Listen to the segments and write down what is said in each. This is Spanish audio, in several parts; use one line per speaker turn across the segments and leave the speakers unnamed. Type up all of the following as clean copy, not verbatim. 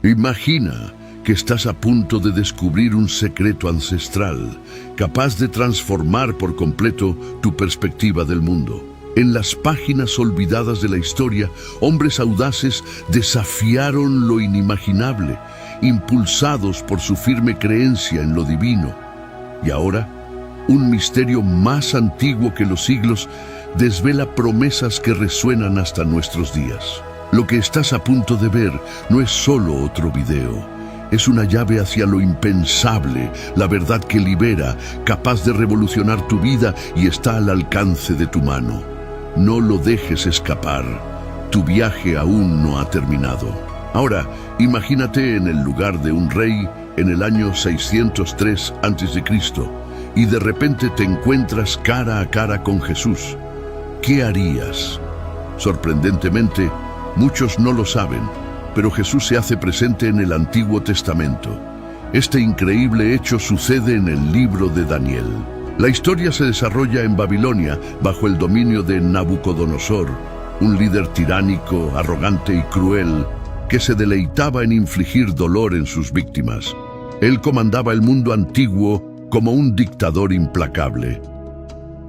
Imagina que estás a punto de descubrir un secreto ancestral, capaz de transformar por completo tu perspectiva del mundo. En las páginas olvidadas de la historia, hombres audaces desafiaron lo inimaginable, impulsados por su firme creencia en lo divino. Y ahora, un misterio más antiguo que los siglos desvela promesas que resuenan hasta nuestros días. Lo que estás a punto de ver no es solo otro video. Es una llave hacia lo impensable, la verdad que libera, capaz de revolucionar tu vida y está al alcance de tu mano. No lo dejes escapar. Tu viaje aún no ha terminado. Ahora, imagínate en el lugar de un rey en el año 603 a.C. y de repente te encuentras cara a cara con Jesús. ¿Qué harías? Sorprendentemente, muchos no lo saben, pero Jesús se hace presente en el Antiguo Testamento. Este increíble hecho sucede en el libro de Daniel. La historia se desarrolla en Babilonia bajo el dominio de Nabucodonosor, un líder tiránico, arrogante y cruel que se deleitaba en infligir dolor en sus víctimas. Él comandaba el mundo antiguo como un dictador implacable.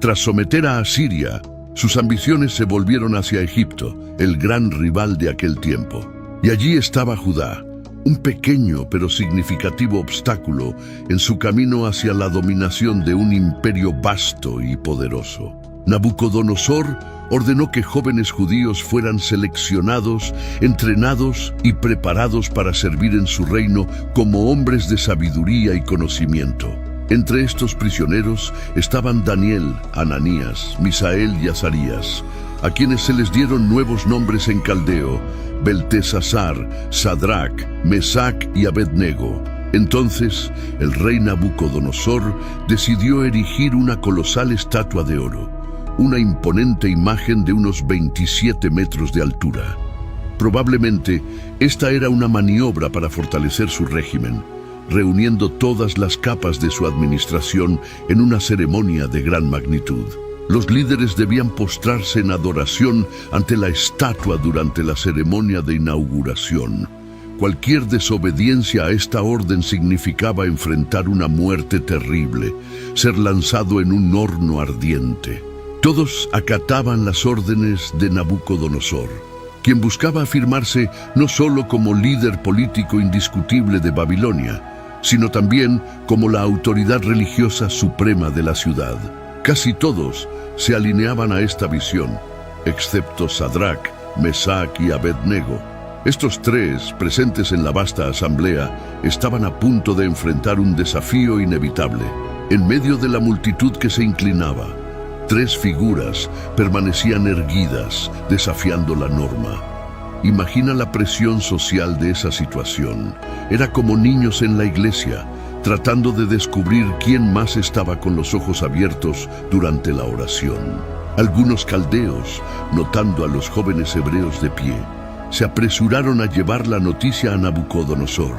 Tras someter a Asiria, sus ambiciones se volvieron hacia Egipto, el gran rival de aquel tiempo. Y allí estaba Judá, un pequeño pero significativo obstáculo en su camino hacia la dominación de un imperio vasto y poderoso. Nabucodonosor ordenó que jóvenes judíos fueran seleccionados, entrenados y preparados para servir en su reino como hombres de sabiduría y conocimiento. Entre estos prisioneros estaban Daniel, Ananías, Misael y Azarías, a quienes se les dieron nuevos nombres en caldeo: Beltesazar, Sadrac, Mesac y Abednego. Entonces, el rey Nabucodonosor decidió erigir una colosal estatua de oro, una imponente imagen de unos 27 metros de altura. Probablemente, esta era una maniobra para fortalecer su régimen, reuniendo todas las capas de su administración en una ceremonia de gran magnitud. Los líderes debían postrarse en adoración ante la estatua durante la ceremonia de inauguración. Cualquier desobediencia a esta orden significaba enfrentar una muerte terrible, ser lanzado en un horno ardiente. Todos acataban las órdenes de Nabucodonosor, quien buscaba afirmarse no solo como líder político indiscutible de Babilonia, sino también como la autoridad religiosa suprema de la ciudad. Casi todos se alineaban a esta visión, excepto Sadrac, Mesac y Abednego. Estos tres, presentes en la vasta asamblea, estaban a punto de enfrentar un desafío inevitable. En medio de la multitud que se inclinaba, tres figuras permanecían erguidas, desafiando la norma. Imagina la presión social de esa situación. Era como niños en la iglesia, tratando de descubrir quién más estaba con los ojos abiertos durante la oración. Algunos caldeos, notando a los jóvenes hebreos de pie, se apresuraron a llevar la noticia a Nabucodonosor,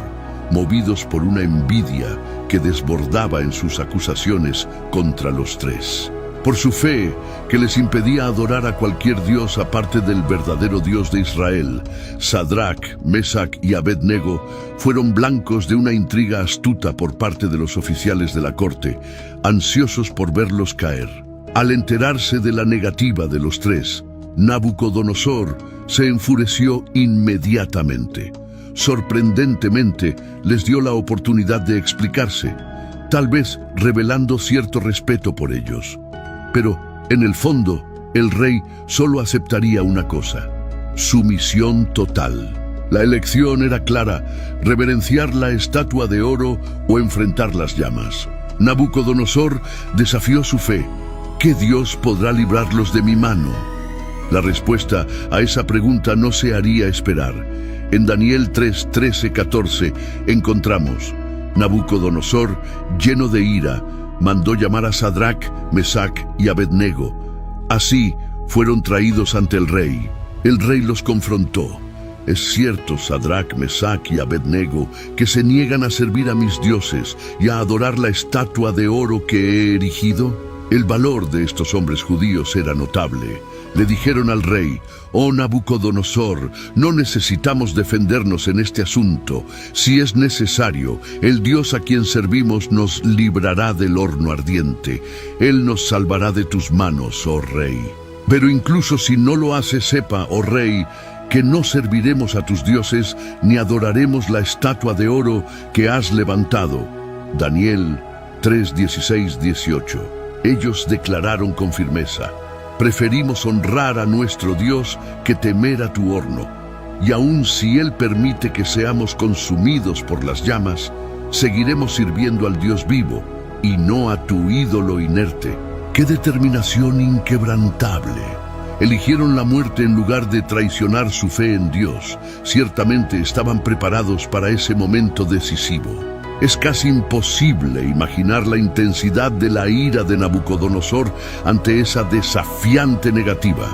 movidos por una envidia que desbordaba en sus acusaciones contra los tres. Por su fe, que les impedía adorar a cualquier dios aparte del verdadero Dios de Israel, Sadrac, Mesac y Abednego fueron blancos de una intriga astuta por parte de los oficiales de la corte, ansiosos por verlos caer. Al enterarse de la negativa de los tres, Nabucodonosor se enfureció inmediatamente. Sorprendentemente, les dio la oportunidad de explicarse, tal vez revelando cierto respeto por ellos. Pero, en el fondo, el rey solo aceptaría una cosa: sumisión total. La elección era clara: reverenciar la estatua de oro o enfrentar las llamas. Nabucodonosor desafió su fe. ¿Qué Dios podrá librarlos de mi mano? La respuesta a esa pregunta no se haría esperar. En Daniel 3, 13, 14 encontramos: Nabucodonosor, lleno de ira, mandó llamar a Sadrac, Mesac y Abednego. Así fueron traídos ante el rey. El rey los confrontó. ¿Es cierto, Sadrac, Mesac y Abednego, que se niegan a servir a mis dioses y a adorar la estatua de oro que he erigido? El valor de estos hombres judíos era notable. Le dijeron al rey: «Oh Nabucodonosor, no necesitamos defendernos en este asunto. Si es necesario, el Dios a quien servimos nos librará del horno ardiente. Él nos salvará de tus manos, oh rey. Pero incluso si no lo hace, sepa, oh rey, que no serviremos a tus dioses ni adoraremos la estatua de oro que has levantado». Daniel 3:16-18. Ellos declararon con firmeza: «Preferimos honrar a nuestro Dios que temer a tu horno. Y aun si Él permite que seamos consumidos por las llamas, seguiremos sirviendo al Dios vivo y no a tu ídolo inerte». ¡Qué determinación inquebrantable! Eligieron la muerte en lugar de traicionar su fe en Dios. Ciertamente estaban preparados para ese momento decisivo. Es casi imposible imaginar la intensidad de la ira de Nabucodonosor ante esa desafiante negativa.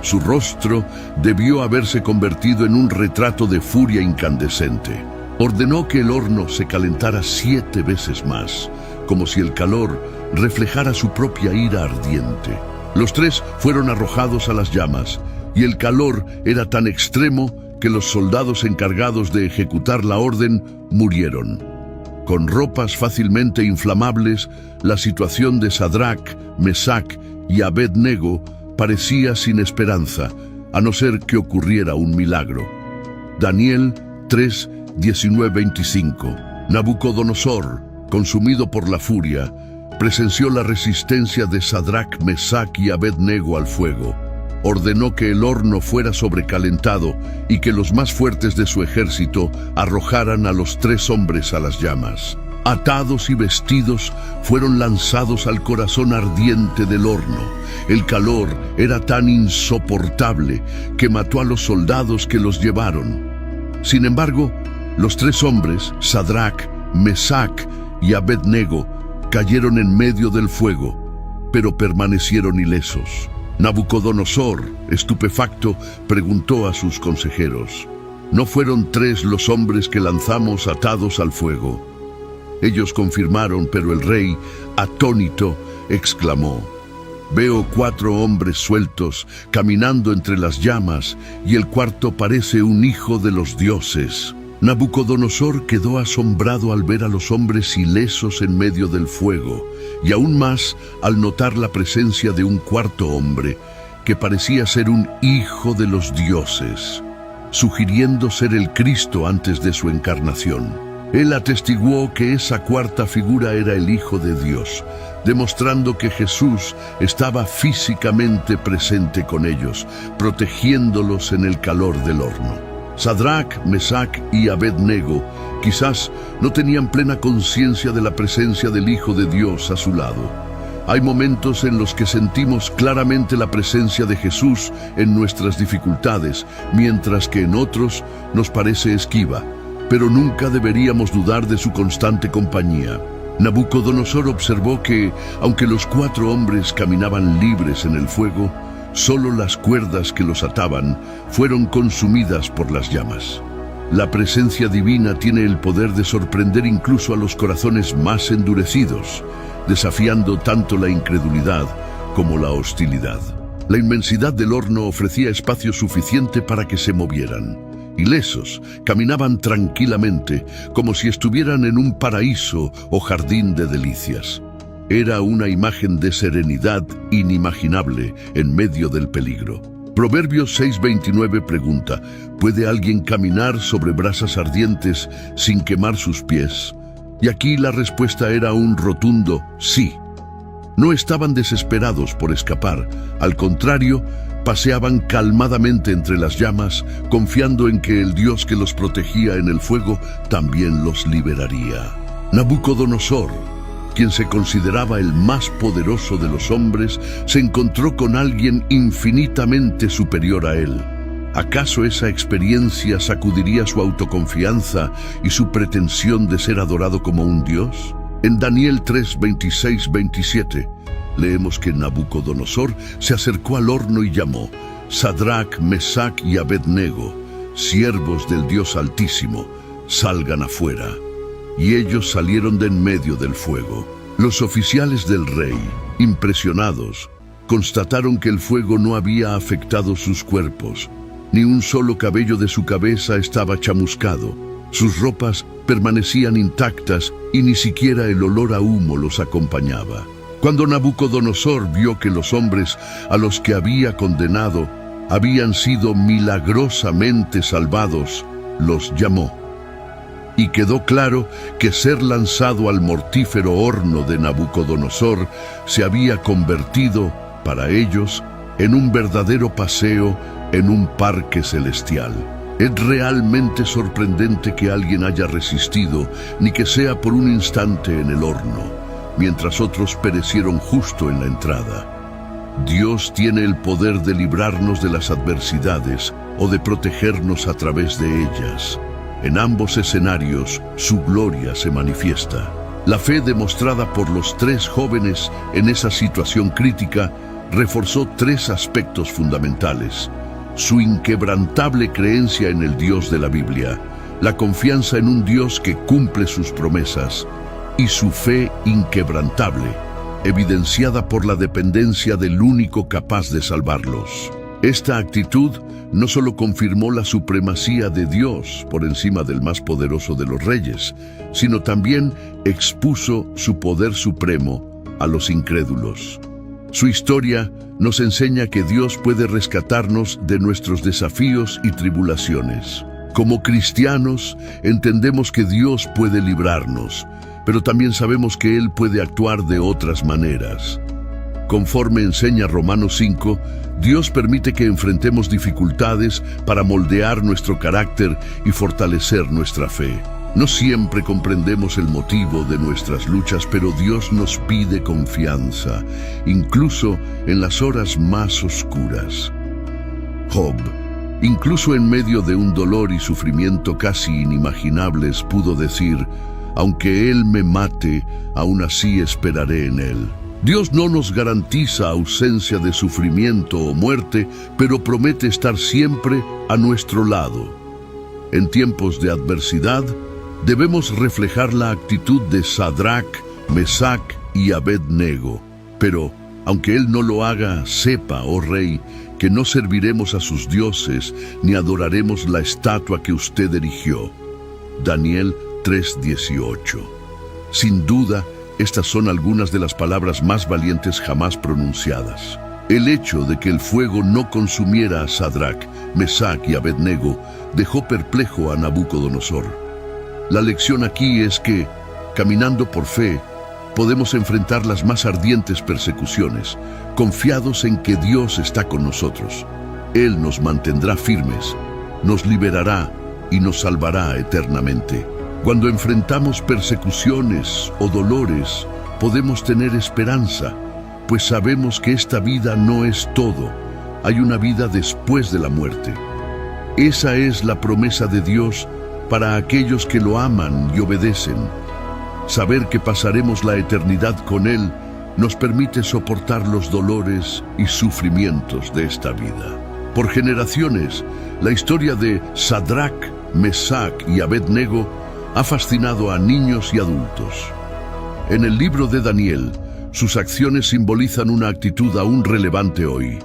Su rostro debió haberse convertido en un retrato de furia incandescente. Ordenó que el horno se calentara 7 veces más, como si el calor reflejara su propia ira ardiente. Los 3 fueron arrojados a las llamas, y el calor era tan extremo que los soldados encargados de ejecutar la orden murieron. Con ropas fácilmente inflamables, la situación de Sadrach, Mesach y Abed-Nego parecía sin esperanza, a no ser que ocurriera un milagro. Daniel 3:19-25. Nabucodonosor, consumido por la furia, presenció la resistencia de Sadrach, Mesach y Abed-Nego al fuego. Ordenó que el horno fuera sobrecalentado y que los más fuertes de su ejército arrojaran a los 3 hombres a las llamas. Atados y vestidos, fueron lanzados al corazón ardiente del horno. El calor era tan insoportable que mató a los soldados que los llevaron. Sin embargo, los 3 hombres, Sadrach, Mesach y Abed-Nego, cayeron en medio del fuego, pero permanecieron ilesos. Nabucodonosor, estupefacto, preguntó a sus consejeros: ¿no fueron 3 los hombres que lanzamos atados al fuego? Ellos confirmaron, pero el rey, atónito, exclamó: «Veo 4 hombres sueltos caminando entre las llamas, y el cuarto parece un hijo de los dioses». Nabucodonosor quedó asombrado al ver a los hombres ilesos en medio del fuego, y aún más al notar la presencia de un cuarto hombre, que parecía ser un hijo de los dioses, sugiriendo ser el Cristo antes de su encarnación. Él atestiguó que esa cuarta figura era el Hijo de Dios, demostrando que Jesús estaba físicamente presente con ellos, protegiéndolos en el calor del horno. Sadrach, Mesach y Abed-Nego quizás no tenían plena conciencia de la presencia del Hijo de Dios a su lado. Hay momentos en los que sentimos claramente la presencia de Jesús en nuestras dificultades, mientras que en otros nos parece esquiva, pero nunca deberíamos dudar de su constante compañía. Nabucodonosor observó que, aunque los 4 hombres caminaban libres en el fuego, solo las cuerdas que los ataban fueron consumidas por las llamas. La presencia divina tiene el poder de sorprender incluso a los corazones más endurecidos, desafiando tanto la incredulidad como la hostilidad. La inmensidad del horno ofrecía espacio suficiente para que se movieran. Ilesos, caminaban tranquilamente, como si estuvieran en un paraíso o jardín de delicias. Era una imagen de serenidad inimaginable en medio del peligro. Proverbios 6:29 pregunta: ¿puede alguien caminar sobre brasas ardientes sin quemar sus pies? Y aquí la respuesta era un rotundo sí. No estaban desesperados por escapar, al contrario, paseaban calmadamente entre las llamas, confiando en que el Dios que los protegía en el fuego también los liberaría. Nabucodonosor, quien se consideraba el más poderoso de los hombres, se encontró con alguien infinitamente superior a él. ¿Acaso esa experiencia sacudiría su autoconfianza y su pretensión de ser adorado como un dios? En Daniel 3:26-27, leemos que Nabucodonosor se acercó al horno y llamó: Sadrach, Mesach y Abed-Nego, siervos del Dios Altísimo, salgan afuera. Y ellos salieron de en medio del fuego. Los oficiales del rey, impresionados, constataron que el fuego no había afectado sus cuerpos. Ni un solo cabello de su cabeza estaba chamuscado. Sus ropas permanecían intactas y ni siquiera el olor a humo los acompañaba. Cuando Nabucodonosor vio que los hombres a los que había condenado habían sido milagrosamente salvados, los llamó. Y quedó claro que ser lanzado al mortífero horno de Nabucodonosor se había convertido, para ellos, en un verdadero paseo en un parque celestial. Es realmente sorprendente que alguien haya resistido, ni que sea por un instante en el horno, mientras otros perecieron justo en la entrada. Dios tiene el poder de librarnos de las adversidades o de protegernos a través de ellas. En ambos escenarios, su gloria se manifiesta. La fe demostrada por los tres jóvenes en esa situación crítica reforzó tres aspectos fundamentales: su inquebrantable creencia en el Dios de la Biblia, la confianza en un Dios que cumple sus promesas, y su fe inquebrantable, evidenciada por la dependencia del único capaz de salvarlos. Esta actitud no solo confirmó la supremacía de Dios por encima del más poderoso de los reyes, sino también expuso su poder supremo a los incrédulos. Su historia nos enseña que Dios puede rescatarnos de nuestros desafíos y tribulaciones. Como cristianos, entendemos que Dios puede librarnos, pero también sabemos que Él puede actuar de otras maneras. Conforme enseña Romanos 5, Dios permite que enfrentemos dificultades para moldear nuestro carácter y fortalecer nuestra fe. No siempre comprendemos el motivo de nuestras luchas, pero Dios nos pide confianza, incluso en las horas más oscuras. Job, incluso en medio de un dolor y sufrimiento casi inimaginables, pudo decir: aunque Él me mate, aún así esperaré en Él. Dios no nos garantiza ausencia de sufrimiento o muerte, pero promete estar siempre a nuestro lado. En tiempos de adversidad, debemos reflejar la actitud de Sadrac, Mesac y Abed-nego. Pero, aunque Él no lo haga, sepa, oh rey, que no serviremos a sus dioses, ni adoraremos la estatua que usted erigió. Daniel 3:18. Sin duda, estas son algunas de las palabras más valientes jamás pronunciadas. El hecho de que el fuego no consumiera a Sadrac, Mesac y Abed-nego dejó perplejo a Nabucodonosor. La lección aquí es que, caminando por fe, podemos enfrentar las más ardientes persecuciones, confiados en que Dios está con nosotros. Él nos mantendrá firmes, nos liberará y nos salvará eternamente. Cuando enfrentamos persecuciones o dolores, podemos tener esperanza, pues sabemos que esta vida no es todo. Hay una vida después de la muerte. Esa es la promesa de Dios para aquellos que lo aman y obedecen. Saber que pasaremos la eternidad con Él nos permite soportar los dolores y sufrimientos de esta vida. Por generaciones, la historia de Sadrac, Mesac y Abed-nego ha fascinado a niños y adultos. En el libro de Daniel, sus acciones simbolizan una actitud aún relevante hoy: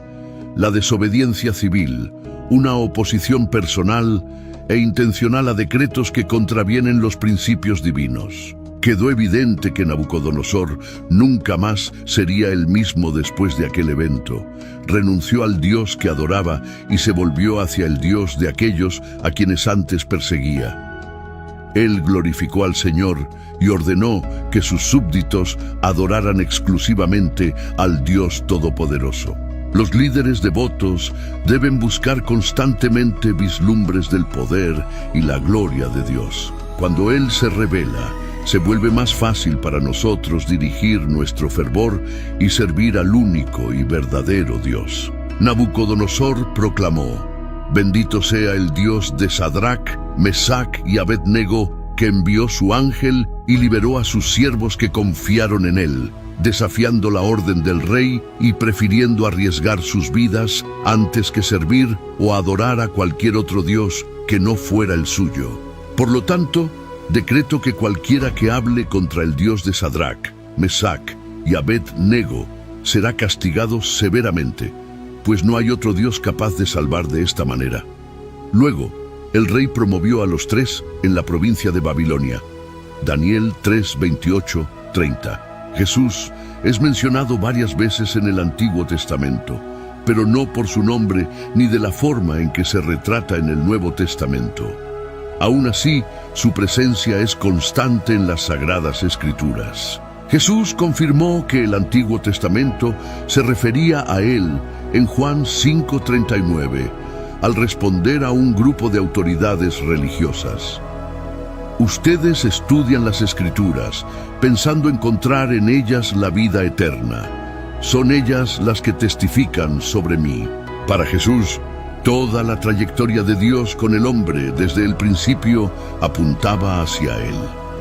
la desobediencia civil, una oposición personal e intencional a decretos que contravienen los principios divinos. Quedó evidente que Nabucodonosor nunca más sería el mismo después de aquel evento. Renunció al Dios que adoraba y se volvió hacia el Dios de aquellos a quienes antes perseguía. Él glorificó al Señor y ordenó que sus súbditos adoraran exclusivamente al Dios Todopoderoso. Los líderes devotos deben buscar constantemente vislumbres del poder y la gloria de Dios. Cuando Él se revela, se vuelve más fácil para nosotros dirigir nuestro fervor y servir al único y verdadero Dios. Nabucodonosor proclamó: bendito sea el Dios de Sadrac, Mesac y Abed-nego, que envió su ángel y liberó a sus siervos que confiaron en él, desafiando la orden del rey y prefiriendo arriesgar sus vidas antes que servir o adorar a cualquier otro Dios que no fuera el suyo. Por lo tanto, decreto que cualquiera que hable contra el Dios de Sadrac, Mesac y Abed-nego será castigado severamente, pues no hay otro Dios capaz de salvar de esta manera. Luego, el rey promovió a los 3 en la provincia de Babilonia. Daniel 3, 28, 30. Jesús es mencionado varias veces en el Antiguo Testamento, pero no por su nombre ni de la forma en que se retrata en el Nuevo Testamento. Aún así, su presencia es constante en las Sagradas Escrituras. Jesús confirmó que el Antiguo Testamento se refería a él en Juan 5:39, al responder a un grupo de autoridades religiosas. Ustedes estudian las Escrituras, pensando encontrar en ellas la vida eterna. Son ellas las que testifican sobre mí. Para Jesús, toda la trayectoria de Dios con el hombre desde el principio apuntaba hacia él.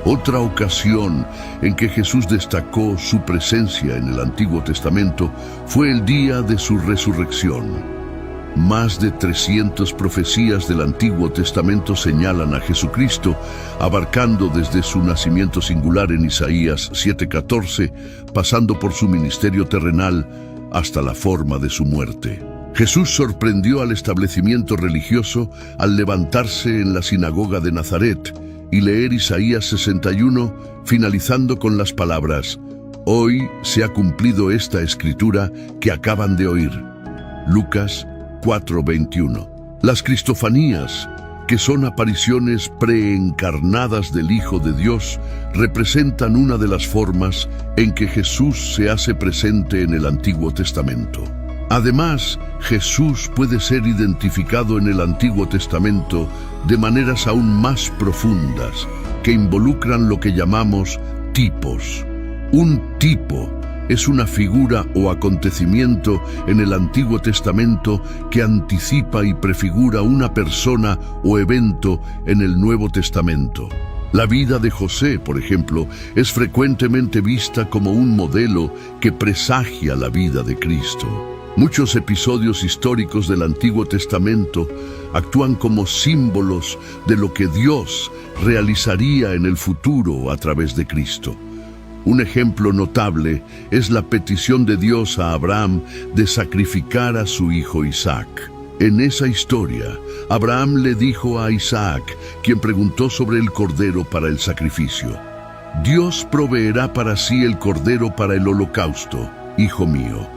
Otra ocasión en que Jesús destacó su presencia en el Antiguo Testamento fue el día de su resurrección. Más de 300 profecías del Antiguo Testamento señalan a Jesucristo, abarcando desde su nacimiento singular en Isaías 7:14, pasando por su ministerio terrenal hasta la forma de su muerte. Jesús sorprendió al establecimiento religioso al levantarse en la sinagoga de Nazaret y leer Isaías 61, finalizando con las palabras: «Hoy se ha cumplido esta escritura que acaban de oír». Lucas 4:21. Las cristofanías, que son apariciones preencarnadas del Hijo de Dios, representan una de las formas en que Jesús se hace presente en el Antiguo Testamento. Además, Jesús puede ser identificado en el Antiguo Testamento de maneras aún más profundas, que involucran lo que llamamos tipos. Un tipo es una figura o acontecimiento en el Antiguo Testamento que anticipa y prefigura una persona o evento en el Nuevo Testamento. La vida de José, por ejemplo, es frecuentemente vista como un modelo que presagia la vida de Cristo. Muchos episodios históricos del Antiguo Testamento actúan como símbolos de lo que Dios realizaría en el futuro a través de Cristo. Un ejemplo notable es la petición de Dios a Abraham de sacrificar a su hijo Isaac. En esa historia, Abraham le dijo a Isaac, quien preguntó sobre el cordero para el sacrificio: «Dios proveerá para sí el cordero para el holocausto, hijo mío».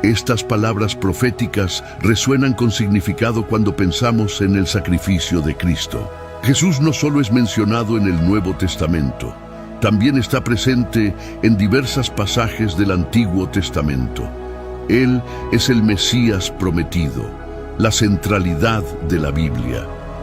Estas palabras proféticas resuenan con significado cuando pensamos en el sacrificio de Cristo. Jesús no solo es mencionado en el Nuevo Testamento, también está presente en diversos pasajes del Antiguo Testamento. Él es el Mesías prometido, la centralidad de la Biblia.